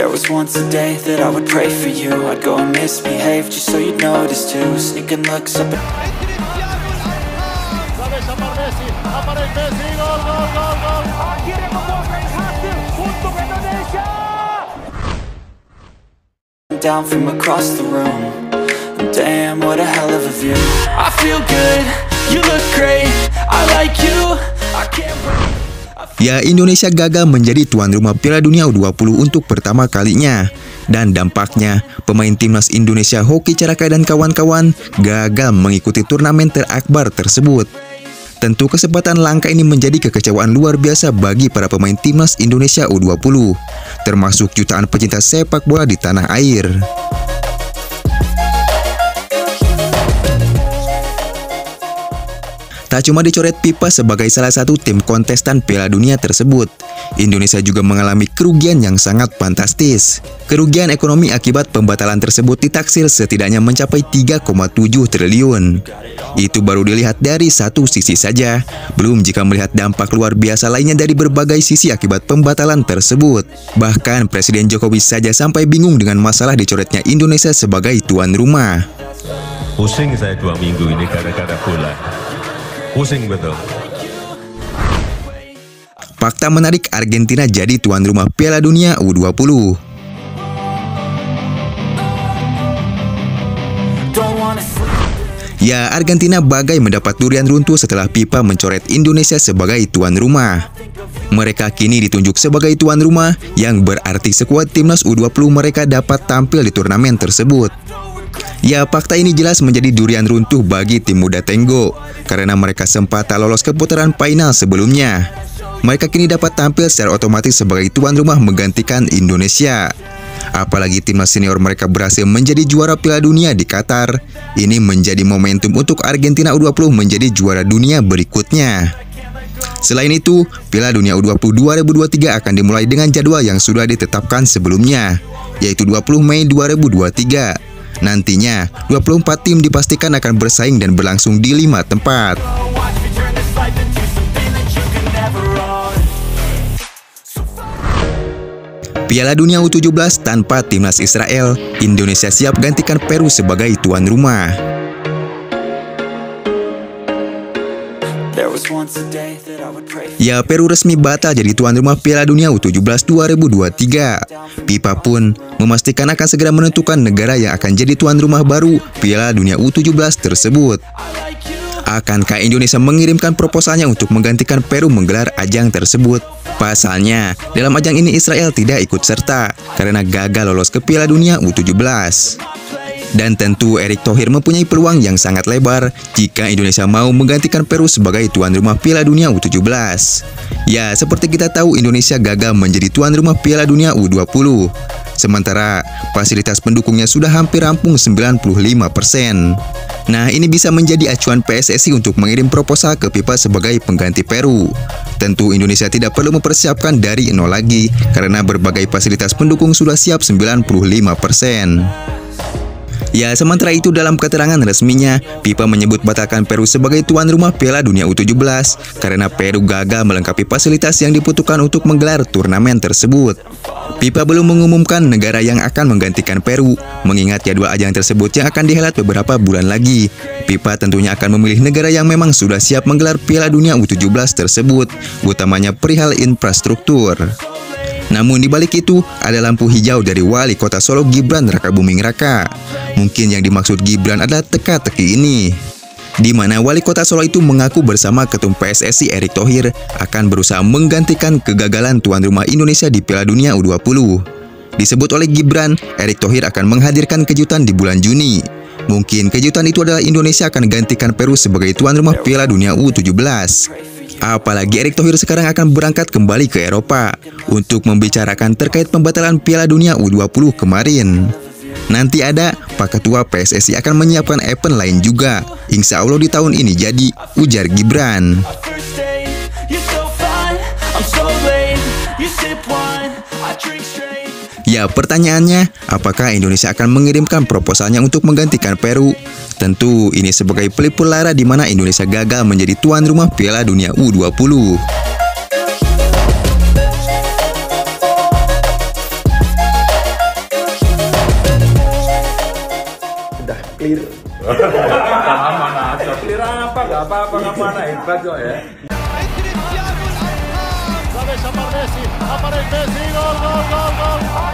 There was once a day that I would pray for you. I'd go and misbehave just so you'd notice too. Sneaking looks up and down from across the room. Damn, what a hell of a view. I feel good, you look great. I like you, I can't breathe. Ya, Indonesia gagal menjadi tuan rumah Piala Dunia U20 untuk pertama kalinya. Dan dampaknya, pemain timnas Indonesia Hoki Caraka dan kawan-kawan gagal mengikuti turnamen terakbar tersebut. Tentu kesempatan langka ini menjadi kekecewaan luar biasa bagi para pemain timnas Indonesia U20, termasuk jutaan pecinta sepak bola di tanah air. Tak cuma dicoret FIFA sebagai salah satu tim kontestan Piala Dunia tersebut, Indonesia juga mengalami kerugian yang sangat fantastis. Kerugian ekonomi akibat pembatalan tersebut ditaksir setidaknya mencapai 3,7 triliun. Itu baru dilihat dari satu sisi saja, belum jika melihat dampak luar biasa lainnya dari berbagai sisi akibat pembatalan tersebut. Bahkan Presiden Jokowi saja sampai bingung dengan masalah dicoretnya Indonesia sebagai tuan rumah. Pusing saya 2 minggu ini gara-gara bola. Pusing betul. Fakta menarik, Argentina jadi tuan rumah Piala Dunia U20. Ya, Argentina bagai mendapat durian runtuh setelah FIFA mencoret Indonesia sebagai tuan rumah. Mereka kini ditunjuk sebagai tuan rumah, yang berarti sekuat timnas U20 mereka dapat tampil di turnamen tersebut. Ya, fakta ini jelas menjadi durian runtuh bagi tim muda Tenggo, karena mereka sempat tak lolos ke putaran final sebelumnya. Mereka kini dapat tampil secara otomatis sebagai tuan rumah menggantikan Indonesia. Apalagi timnas senior mereka berhasil menjadi juara Piala Dunia di Qatar. Ini menjadi momentum untuk Argentina U20 menjadi juara dunia berikutnya. Selain itu, Piala Dunia U20 2023 akan dimulai dengan jadwal yang sudah ditetapkan sebelumnya, yaitu 20 Mei 2023. Nantinya, 24 tim dipastikan akan bersaing dan berlangsung di 5 tempat. Piala Dunia U17 tanpa timnas Israel, Indonesia siap gantikan Peru sebagai tuan rumah. Ya, Peru resmi batal jadi tuan rumah Piala Dunia U17 2023. FIFA pun memastikan akan segera menentukan negara yang akan jadi tuan rumah baru Piala Dunia U17 tersebut. Akankah Indonesia mengirimkan proposalnya untuk menggantikan Peru menggelar ajang tersebut? Pasalnya, dalam ajang ini Israel tidak ikut serta karena gagal lolos ke Piala Dunia U17. Dan tentu Erick Thohir mempunyai peluang yang sangat lebar jika Indonesia mau menggantikan Peru sebagai tuan rumah Piala Dunia U17. Ya, seperti kita tahu Indonesia gagal menjadi tuan rumah Piala Dunia U20. Sementara fasilitas pendukungnya sudah hampir rampung 95%. Nah, ini bisa menjadi acuan PSSI untuk mengirim proposal ke FIFA sebagai pengganti Peru. Tentu Indonesia tidak perlu mempersiapkan dari nol lagi karena berbagai fasilitas pendukung sudah siap 95%. Ya, sementara itu dalam keterangan resminya, FIFA menyebut batalkan Peru sebagai tuan rumah Piala Dunia U17 karena Peru gagal melengkapi fasilitas yang dibutuhkan untuk menggelar turnamen tersebut. FIFA belum mengumumkan negara yang akan menggantikan Peru, mengingat jadwal ajang tersebut yang akan dihelat beberapa bulan lagi. FIFA tentunya akan memilih negara yang memang sudah siap menggelar Piala Dunia U17 tersebut, utamanya perihal infrastruktur. Namun di balik itu, ada lampu hijau dari Wali Kota Solo Gibran Rakabuming Raka. Mungkin yang dimaksud Gibran adalah teka-teki ini, di mana Wali Kota Solo itu mengaku bersama Ketum PSSI Erick Thohir akan berusaha menggantikan kegagalan tuan rumah Indonesia di Piala Dunia U20. Disebut oleh Gibran, Erick Thohir akan menghadirkan kejutan di bulan Juni. Mungkin kejutan itu adalah Indonesia akan gantikan Peru sebagai tuan rumah Piala Dunia U17. Apalagi Erick Thohir sekarang akan berangkat kembali ke Eropa untuk membicarakan terkait pembatalan Piala Dunia U20 kemarin. Nanti ada Pak Ketua PSSI akan menyiapkan event lain juga, insya Allah di tahun ini jadi, ujar Gibran. Ya, pertanyaannya, apakah Indonesia akan mengirimkan proposalnya untuk menggantikan Peru? Tentu ini sebagai pelipur lara di mana Indonesia gagal menjadi tuan rumah Piala Dunia U20. Udah clear. Mana aja, clear apa? Gak apa-apa, mana hebat kok ya. Messi, aparece Messi, gol, gol, gol, gol.